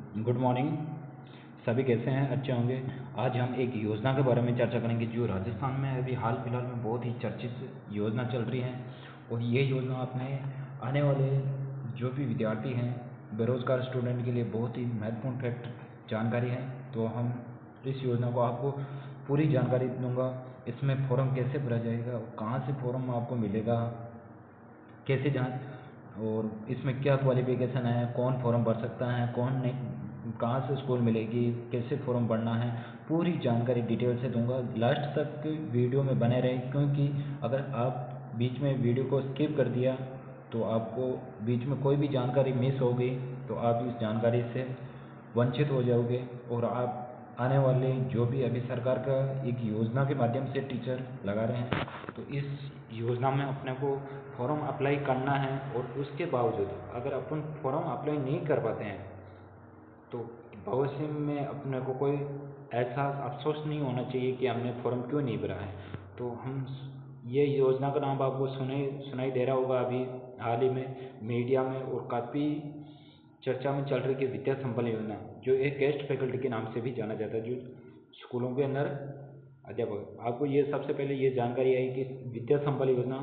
Good morning. सभी कैसे हैं? अच्छे होंगे। आज हम एक योजना के बारे में चर्चा करेंगे जो राजस्थान में अभी हाल फिलहाल में बहुत ही चर्चित योजना चल रही है। और ये योजना अपने आने वाले जो भी विद्यार्थी हैं, बेरोज़गार स्टूडेंट के लिए बहुत ही महत्वपूर्ण फैक्ट जानकारी है। तो हम इस योजना को आपको पूरी जानकारी दूंगा। इसमें फॉर्म कैसे भरा जाएगा, कहाँ से फॉर्म आपको मिलेगा, कैसे जान, और इसमें क्या क्वालिफिकेशन है, कौन फॉर्म भर सकता है, कौन नहीं, कहाँ से स्कूल मिलेगी, कैसे फॉर्म भरना है, पूरी जानकारी डिटेल से दूंगा। लास्ट तक वीडियो में बने रहें, क्योंकि अगर आप बीच में वीडियो को स्किप कर दिया तो आपको बीच में कोई भी जानकारी मिस हो गई तो आप इस जानकारी से वंचित हो जाओगे। और आप आने वाले जो भी अभी सरकार का एक योजना के माध्यम से टीचर लगा रहे हैं, तो इस योजना में अपने को फॉर्म अप्लाई करना है। और उसके बावजूद अगर अपन फॉर्म अप्लाई नहीं कर पाते हैं तो भविष्य में अपने को कोई ऐसा अफसोस नहीं होना चाहिए कि हमने फॉर्म क्यों नहीं भरा है। तो हम ये योजना का नाम आपको सुनाई दे रहा होगा अभी हाल ही में मीडिया में, और काफ़ी चर्चा में चल रही कि विद्या संबल योजना, जो एक गेस्ट फैकल्टी के नाम से भी जाना जाता है, जो स्कूलों के अंदर अध्यापक। आपको ये सबसे पहले ये जानकारी आई कि विद्या संबल योजना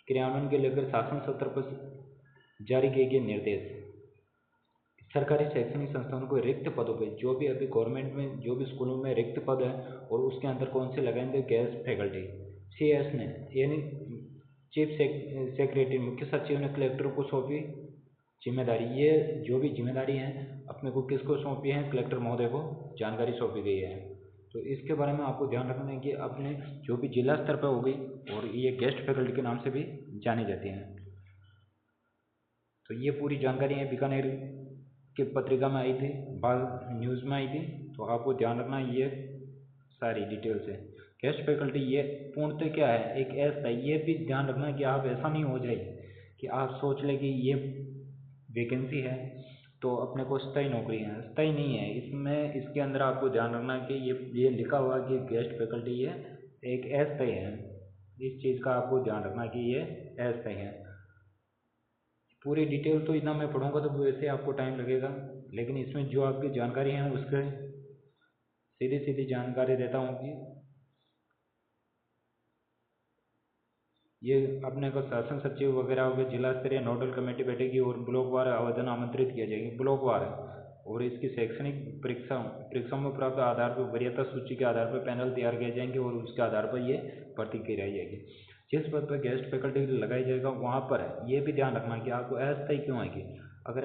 क्रियान्वयन के लेकर शासन सत्र पर जारी किए गए निर्देश। सरकारी शैक्षणिक संस्थानों को रिक्त पदों पे, जो भी अभी गवर्नमेंट में जो भी स्कूलों में रिक्त पद है और उसके अंदर कौन से लगाएंगे, गेस्ट फैकल्टी। CS ने यानी चीफ सेक्रेटरी मुख्य सचिव ने कलेक्टर को सौंपी जिम्मेदारी। ये जो भी जिम्मेदारी है अपने को किसको सौंपी है, कलेक्टर महोदय को जानकारी सौंपी गई है। तो इसके बारे में आपको ध्यान रखना है कि अपने जो भी जिला स्तर पर होगी, और ये गेस्ट फैकल्टी के नाम से भी जानी जाती हैं। तो ये पूरी जानकारी है, बीकानेर की पत्रिका में आई थी, बाल न्यूज़ में आई थी। तो आपको ध्यान रखना ये सारी डिटेल्स है। गेस्ट फैकल्टी ये पूर्णतः क्या है, एक ऐसा, ये भी ध्यान रखना कि आप ऐसा नहीं हो जाए कि आप सोच लें कि ये वैकेंसी है तो अपने को स्थायी नौकरी है। स्थायी नहीं है इसमें, इसके अंदर आपको ध्यान रखना है कि ये लिखा हुआ कि गेस्ट फैकल्टी ये एक अस्थायी है। इस चीज़ का आपको ध्यान रखना कि ये अस्थायी है। पूरी डिटेल तो इतना मैं पढ़ूंगा तो वैसे आपको टाइम लगेगा, लेकिन इसमें जो आपकी जानकारी है उसके सीधी सीधी जानकारी देता हूँ कि ये अपने को शासन सचिव वगैरह हो गए, जिला स्तरीय नोडल कमेटी बैठेगी और ब्लॉकवार आवेदन आमंत्रित किया जाएगी, ब्लॉकवार। और इसकी शैक्षणिक परीक्षाओं में प्राप्त आधार पर वरीयता सूची के आधार पर पैनल तैयार किए जाएंगे और उसके आधार पर ये भर्ती कराई जाएगी। जिस पद पर गेस्ट फैकल्टी लगाई जाएगा वहाँ पर ये भी ध्यान रखना कि आपको अस्थायी क्यों आएगी। अगर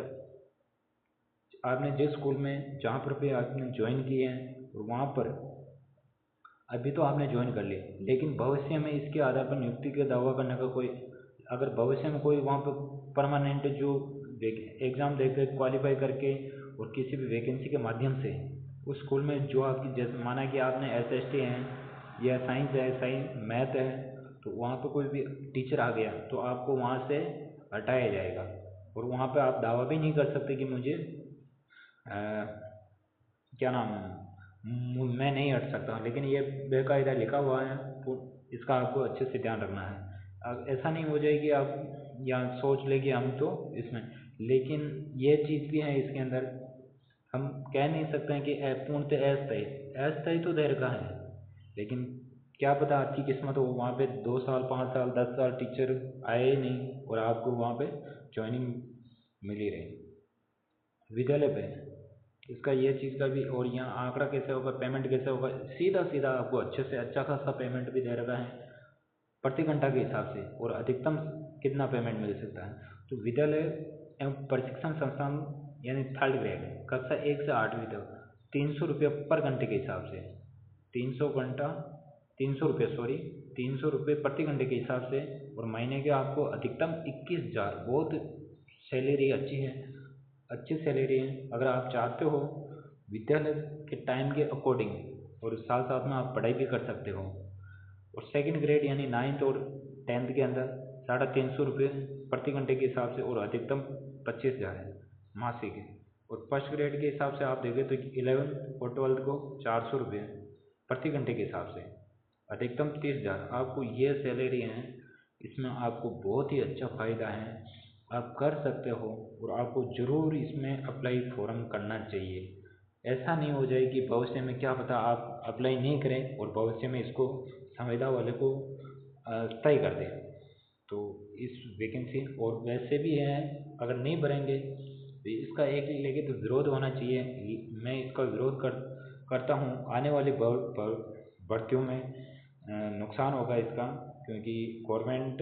आपने जिस स्कूल में जहाँ पर भी आपने ज्वाइन किए हैं और वहाँ पर अभी तो आपने ज्वाइन कर लिया, लेकिन भविष्य में इसके आधार पर नियुक्ति का दावा करने का कोई, अगर भविष्य में कोई वहाँ पर परमानेंट जो एग्ज़ाम देकर क्वालिफाई करके और किसी भी वैकेंसी के माध्यम से उस स्कूल में जो आपकी, जैसे माना कि आपने SST हैं या साइंस है, मैथ है, तो वहाँ पर कोई भी टीचर आ गया तो आपको वहाँ से हटाया जाएगा। और वहाँ पर आप दावा भी नहीं कर सकते कि मुझे क्या नाम है, मैं नहीं हट सकता। लेकिन ये बेकायदा लिखा हुआ है, तो इसका आपको अच्छे से ध्यान रखना है। अब ऐसा नहीं हो जाए कि आप यहाँ सोच ले कि हम तो इसमें, लेकिन ये चीज़ भी है इसके अंदर, हम कह नहीं सकते हैं कि पूर्णतः अस्थायी। अस्थायी तो देर का है, लेकिन क्या पता आपकी किस्मत हो वहाँ पे 2 साल 5 साल 10 साल टीचर आए ही नहीं और आपको वहाँ पे ज्वाइनिंग मिली रही विद्यालय पे। इसका ये चीज़ का भी, और यहाँ आंकड़ा कैसे होगा, पेमेंट कैसे होगा, सीधा सीधा आपको अच्छे से अच्छा खासा पेमेंट भी दे रखा है प्रति घंटा के हिसाब से, और अधिकतम कितना पेमेंट मिल सकता है। तो विद्यालय एवं प्रशिक्षण संस्थान यानी थर्ड ग्रेड कक्षा 1 से 8वीं तक 300 रुपये पर घंटे के हिसाब से, 300 रुपये, 300 रुपये प्रति घंटे के हिसाब से, और महीने के आपको अधिकतम 21,000। बहुत सैलरी अच्छी है, अच्छी सैलरी है। अगर आप चाहते हो विद्यालय के टाइम के अकॉर्डिंग और साथ साथ में आप पढ़ाई भी कर सकते हो। और सेकंड ग्रेड यानी 9th और 10th के अंदर 350 रुपये प्रति घंटे के हिसाब से, और अधिकतम 25,000 है मासिक। और फर्स्ट ग्रेड के हिसाब से आप देखें तो 11th और 12th को 400 रुपये प्रति घंटे के हिसाब से, अधिकतम 30,000। आपको ये सैलरी है, इसमें आपको बहुत ही अच्छा फ़ायदा है। आप कर सकते हो और आपको ज़रूर इसमें अप्लाई फॉर्म करना चाहिए। ऐसा नहीं हो जाए कि भविष्य में क्या पता आप अप्लाई नहीं करें और भविष्य में इसको संविदा वाले को तय कर दें। तो इस वैकेंसी और वैसे भी है, अगर नहीं भरेंगे तो इसका एक लिखित तो विरोध होना चाहिए। मैं इसका विरोध करता हूँ। आने वाली भर्तियों में नुकसान होगा इसका, क्योंकि गवर्नमेंट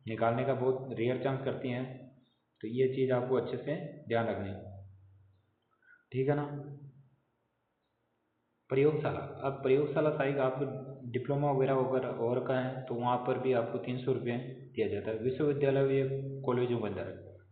निकालने का बहुत रेयर चांस करती हैं। तो ये चीज़ आपको अच्छे से ध्यान रखनी है, ठीक है ना। प्रयोगशाला, अब प्रयोगशाला सहायक आप डिप्लोमा वगैरह वगैरह और का है तो वहाँ पर भी आपको 300 रुपये दिया जाता है। विश्वविद्यालय कॉलेजों के अंदर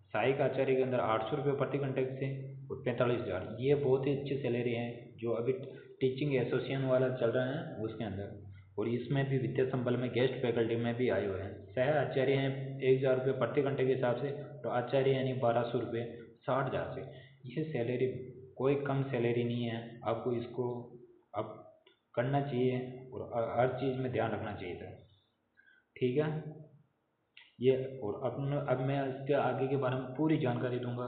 सहायक आचार्य के अंदर 800 रुपये प्रति घंटे से और 45,000, ये बहुत ही अच्छी सैलरी है जो अभी टीचिंग एसोसिएशन वाला चल रहा है उसके अंदर। और इसमें भी विद्या संबल में गेस्ट फैकल्टी में भी आए हुए हैं। सह आचार्य हैं 1,000 रुपये प्रति घंटे के हिसाब से, तो आचार्य यानी 1,200 रुपये 60,000 से। ये सैलरी कोई कम सैलरी नहीं है। आपको इसको अब करना चाहिए और हर चीज़ में ध्यान रखना चाहिए था, ठीक है। ये और अब मैं इसके आगे के बारे में पूरी जानकारी दूंगा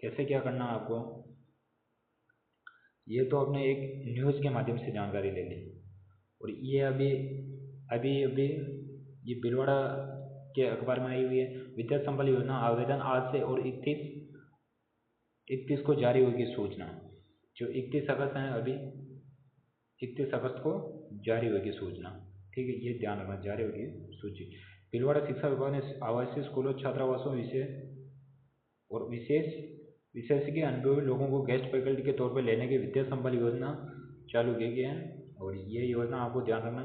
कैसे क्या करना है आपको। ये तो आपने एक न्यूज़ के माध्यम से जानकारी ले ली, और ये अभी अभी अभी ये भीलवाड़ा के अखबार में आई हुई है। विद्या संबल योजना आवेदन आज से और 31 को जारी होगी सूचना। जो 31 अगस्त है, अभी 31 अगस्त को जारी होगी सूचना, ठीक है। ये ध्यान रखना, जारी होगी सूची। भीलवाड़ा शिक्षा विभाग ने आवासीय स्कूलों छात्रावासों और विशेषज्ञ अनुभवी लोगों को गेस्ट फैकल्टी के तौर पर लेने की विद्या संबल योजना चालू की गई है। और ये योजना आपको ध्यान रखना,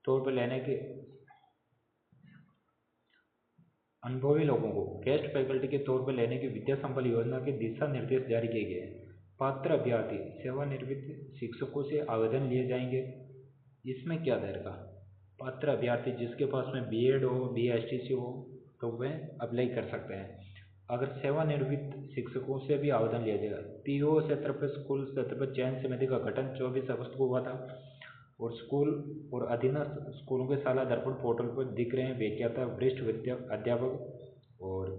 तौर पर लेने के अनुभवी लोगों को गेस्ट फैकल्टी के तौर पर लेने की विद्या संबल योजना के दिशा निर्देश जारी किए गए हैं। पात्र अभ्यर्थी सेवानिवृत्त शिक्षकों से आवेदन लिए जाएंगे। इसमें क्या रहेगा, पात्र अभ्यर्थी जिसके पास में बीएड हो, बीएसटीसी हो, तो वह अप्लाई कर सकते हैं। अगर सेवानिवृत्त शिक्षकों से भी आवेदन लिया जाएगा। पीओ सत्र पर स्कूल सत्र पर चयन समिति का गठन 24 अगस्त को हुआ था। और स्कूल और अधीनस्थ स्कूलों के शाला दर्पण पोर्टल पर दिख रहे हैं व्याख्याता वरिष्ठ अध्यापक और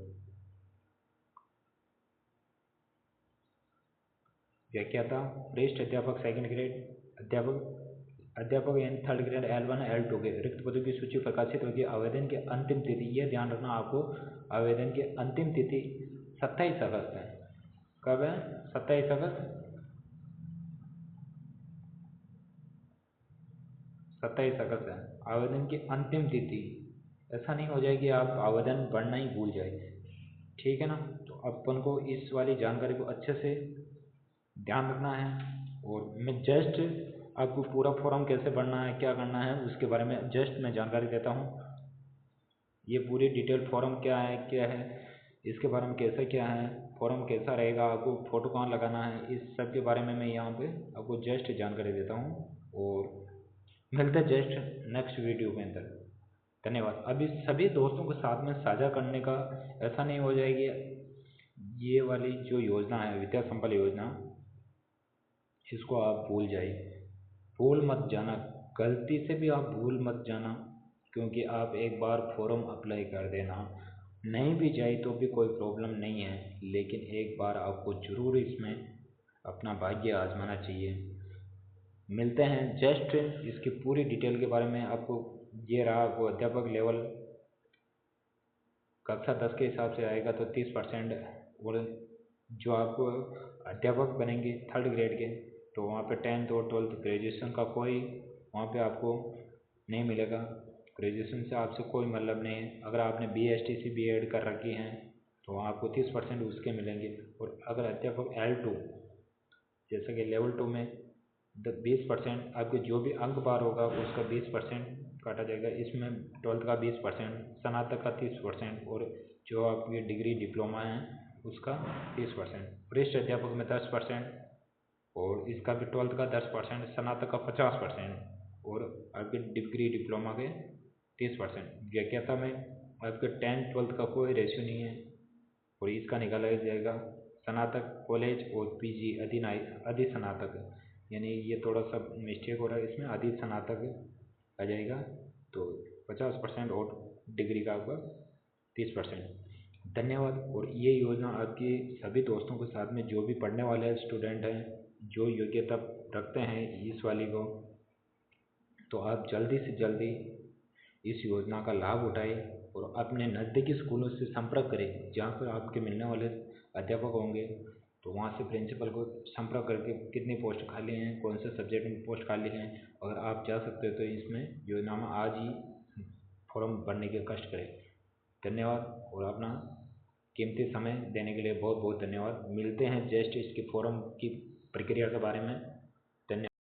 व्याख्याता वरिष्ठ अध्यापक सेकंड ग्रेड अध्यापक यानी थर्ड ग्रेड L1 L2 के रिक्त पदों की सूची प्रकाशित होगी। आवेदन की अंतिम तिथि, यह ध्यान रखना आपको, आवेदन की अंतिम तिथि 27 अगस्त है। कब है? 27 अगस्त 27 अगस्त है आवेदन की अंतिम तिथि। ऐसा नहीं हो जाए कि आप आवेदन भरना ही भूल जाए, ठीक है ना। तो अपन को इस वाली जानकारी को अच्छे से ध्यान रखना है। और मैं जस्ट आपको पूरा फॉर्म कैसे भरना है, क्या करना है, उसके बारे में जस्ट मैं जानकारी देता हूँ। ये पूरी डिटेल फॉर्म क्या है, इसके बारे में कैसे क्या है, फॉर्म कैसा रहेगा, आपको फ़ोटो कहाँ लगाना है, इस सब के बारे में मैं यहाँ पे आपको जस्ट जानकारी देता हूँ। और मिलते जस्ट नेक्स्ट वीडियो के अंदर। धन्यवाद। अभी सभी दोस्तों के साथ में साझा करने का, ऐसा नहीं हो जाएगी ये वाली जो योजना है विद्या संबल योजना, इसको आप भूल जाइए, भूल मत जाना, गलती से भी आप भूल मत जाना। क्योंकि आप एक बार फॉर्म अप्लाई कर देना, नहीं भी जाए तो भी कोई प्रॉब्लम नहीं है, लेकिन एक बार आपको ज़रूर इसमें अपना भाग्य आजमाना चाहिए। मिलते हैं जस्ट इसकी पूरी डिटेल के बारे में आपको। ये रहा, आपको अध्यापक लेवल कक्षा 10 के हिसाब से आएगा तो 30%। और जो आपको अध्यापक बनेंगे थर्ड ग्रेड के, तो वहाँ पे 10th और 12th ग्रेजुएशन का कोई वहाँ पे आपको नहीं मिलेगा। ग्रेजुएशन से आपसे कोई मतलब नहीं है। अगर आपने BSTC BEd कर रखी हैं तो वहाँ आपको 30% उसके मिलेंगे। और अगर अध्यापक L2 जैसे कि लेवल 2 में 20%, आपके जो भी अंक पार होगा उसका 20% काटा जाएगा। इसमें 12th का 20%, स्नातक का 30%, और जो आपकी डिग्री डिप्लोमा है उसका 30%, वरिष्ठ अध्यापक में 10%, और इसका भी 12th का 10%, स्नातक का 50%, और आपके डिग्री डिप्लोमा के 30%। व्याख्याता में आपके 10th 12th का कोई रेशियो नहीं है, और इसका निकाला जाएगा स्नातक कॉलेज और PG अधि स्नातक, यानी ये थोड़ा सा मिस्टेक हो रहा है, इसमें अधि स्नातक आ जाएगा। तो 50% और डिग्री का आपका 30%। धन्यवाद। और ये योजना आपके सभी दोस्तों के साथ में जो भी पढ़ने वाले स्टूडेंट हैं, जो योग्यता रखते हैं इस वाली को, तो आप जल्दी से जल्दी इस योजना का लाभ उठाएं और अपने नज़दीकी स्कूलों से संपर्क करें जहाँ पर आपके मिलने वाले अध्यापक होंगे। तो वहाँ से प्रिंसिपल को संपर्क करके कितनी पोस्ट खाली हैं, कौन से सब्जेक्ट में पोस्ट खाली हैं, अगर आप जा सकते हो तो इसमें योजना में आज ही फॉर्म भरने के कष्ट करें। धन्यवाद और अपना कीमती समय देने के लिए बहुत बहुत धन्यवाद। मिलते हैं जस्ट इसके फॉर्म की प्रक्रिया के बारे में। धन्यवाद।